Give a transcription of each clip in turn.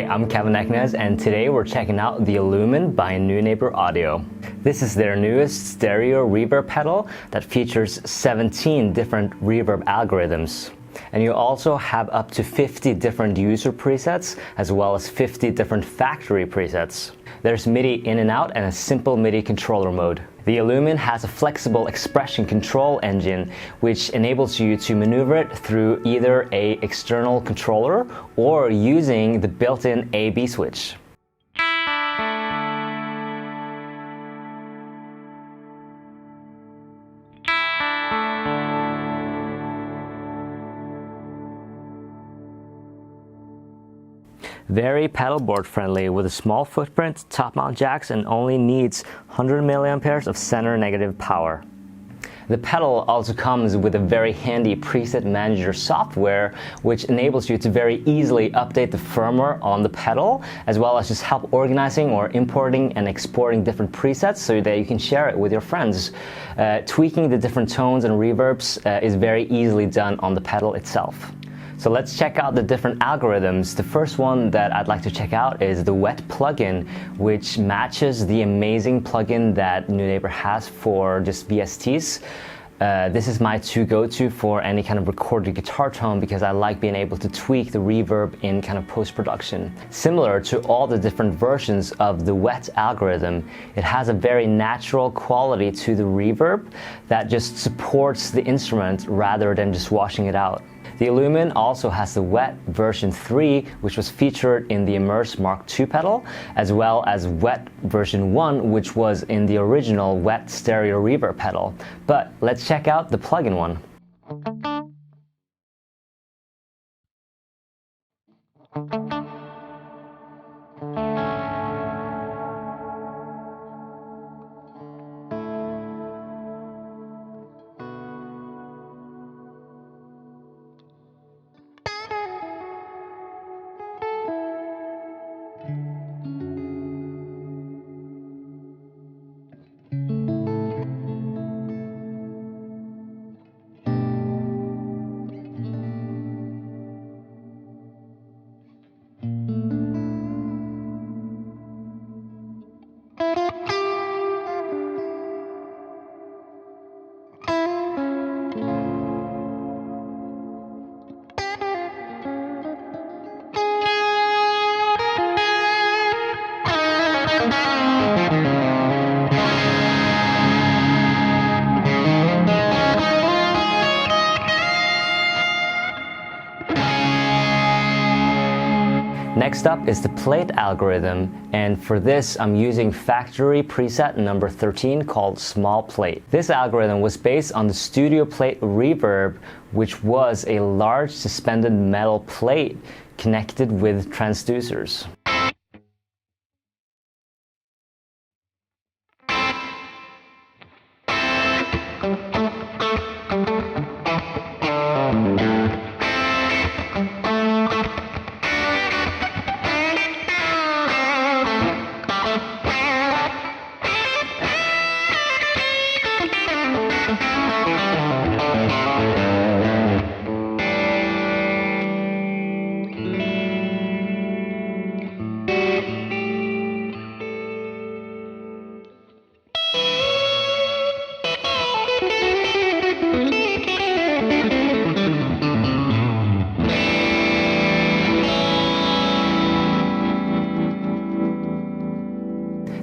I'm Kevin Eknes, and today we're checking out the Illumine by Neunaber Audio. This is their newest stereo reverb pedal that features 17 different reverb algorithms. And you also have up to 50 different user presets, as well as 50 different factory presets. There's MIDI in and out and a simple MIDI controller mode. The Illumine has a flexible expression control engine, which enables you to maneuver it through either an external controller or using the built-in A/B switch. Very pedalboard friendly with a small footprint, top mount jacks, and only needs 100 milliamperes of center negative power. The pedal also comes with a very handy preset manager software, which enables you to very easily update the firmware on the pedal, as well as just help organizing or importing and exporting different presets so that you can share it with your friends. Tweaking the different tones and reverbs is very easily done on the pedal itself. So let's check out the different algorithms. The first one that I'd like to check out is the Wet plugin, which matches the amazing plugin that Neunaber has for just VSTs. This is my go-to for any kind of recorded guitar tone because I like being able to tweak the reverb in kind of post-production. Similar to all the different versions of the Wet algorithm, it has a very natural quality to the reverb that just supports the instrument rather than just washing it out. The Illumine also has the Wet version 3, which was featured in the Immerse Mark II pedal, as well as Wet version 1, which was in the original Wet stereo reverb pedal. But let's check out the plugin one. Next up is the plate algorithm, and for this I'm using factory preset number 13 called Small Plate. This algorithm was based on the Studio Plate Reverb, which was a large suspended metal plate connected with transducers.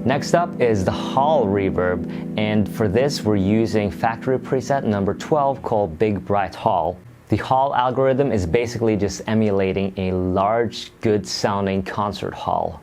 Next up is the Hall reverb, and for this we're using factory preset number 12 called Big Bright Hall. The Hall algorithm is basically just emulating a large, good sounding concert hall.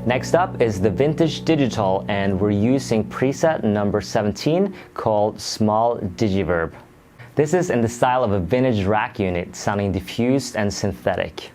Next up is the Vintage Digital, and we're using preset number 17 called Small Digiverb. This is in the style of a vintage rack unit, sounding diffused and synthetic.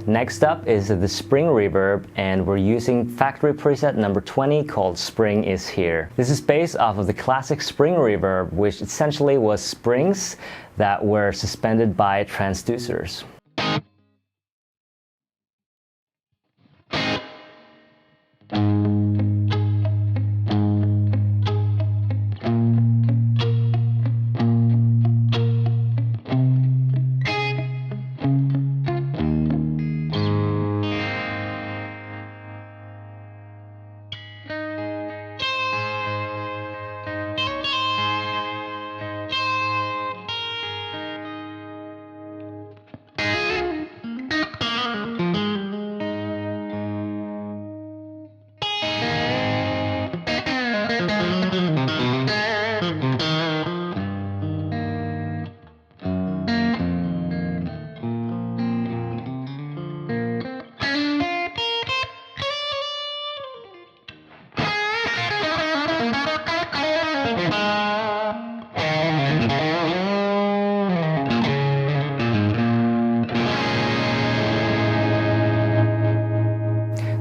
Next up is the Spring Reverb, and we're using factory preset number 20 called Spring Is Here. This is based off of the classic Spring Reverb, which essentially was springs that were suspended by transducers.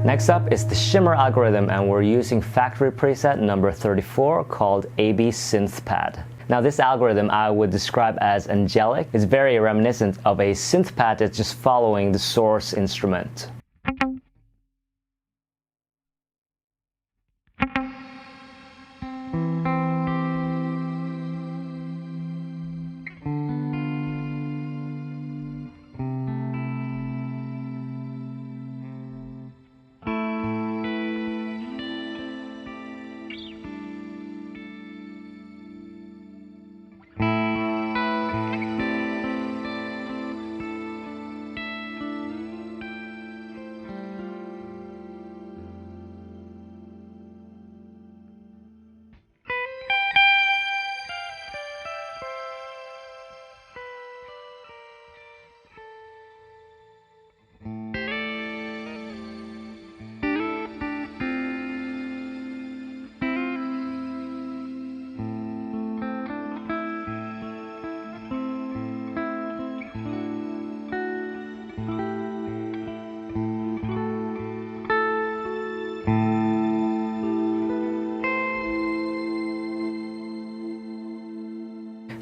Next up is the Shimmer algorithm, and we're using factory preset number 34 called AB Synth Pad. Now this algorithm I would describe as angelic. It's very reminiscent of a synth pad that's just following the source instrument.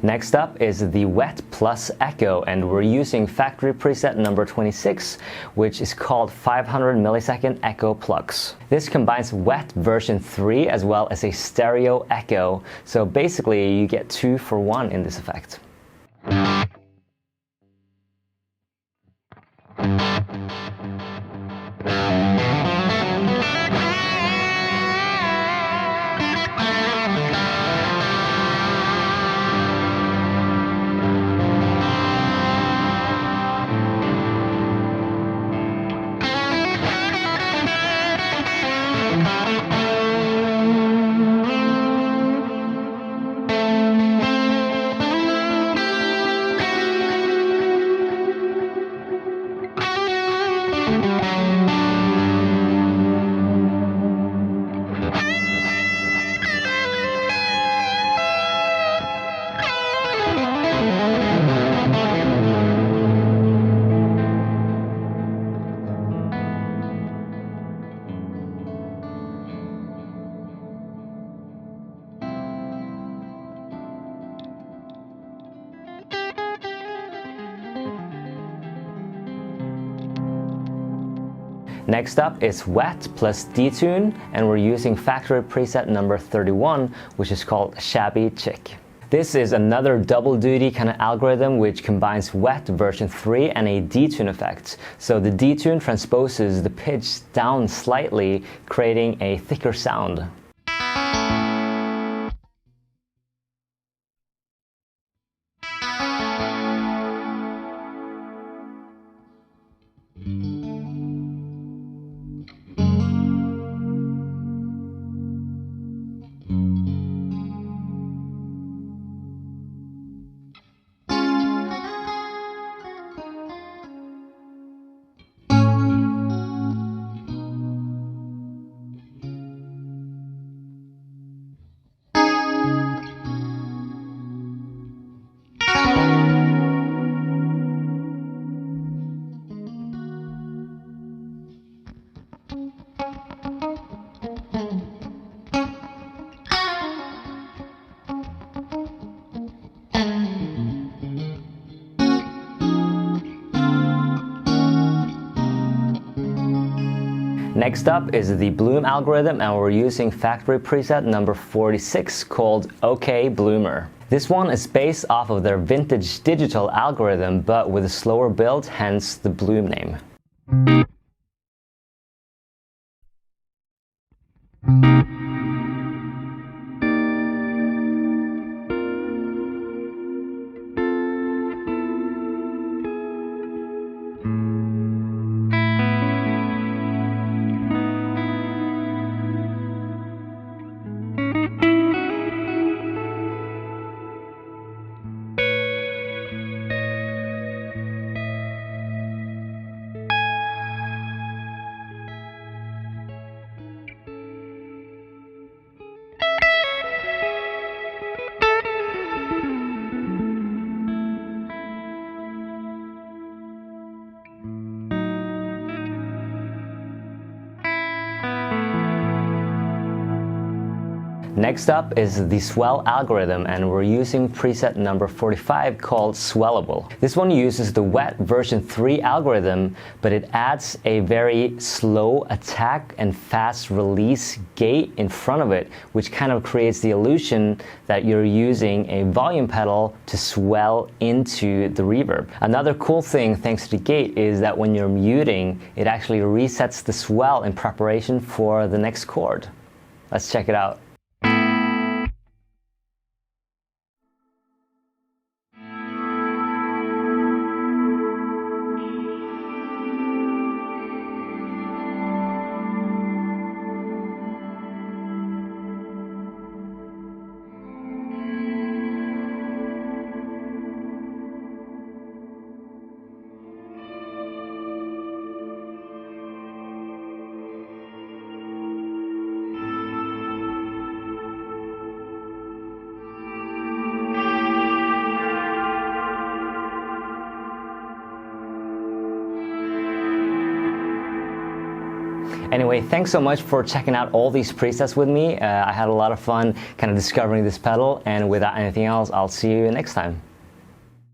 Next up is the Wet Plus Echo, and we're using factory preset number 26, which is called 500 millisecond Echo Plus. This combines Wet version 3 as well as a stereo echo, so basically you get 2 for 1 in this effect. Next up is Wet plus DeTune, and we're using factory preset number 31, which is called Shabby Chick. This is another double duty kind of algorithm which combines Wet version 3 and a DeTune effect. So the DeTune transposes the pitch down slightly, creating a thicker sound. Next up is the Bloom algorithm, and we're using factory preset number 46 called OK Bloomer. This one is based off of their vintage digital algorithm, but with a slower build, hence the Bloom name. Next up is the Swell algorithm, and we're using preset number 45 called Swellable. This one uses the Wet version 3 algorithm, but it adds a very slow attack and fast release gate in front of it, which kind of creates the illusion that you're using a volume pedal to swell into the reverb. Another cool thing thanks to the gate is that when you're muting, it actually resets the swell in preparation for the next chord. Let's check it out. Anyway, thanks so much for checking out all these presets with me. I had a lot of fun kind of discovering this pedal, and without anything else, I'll see you next time.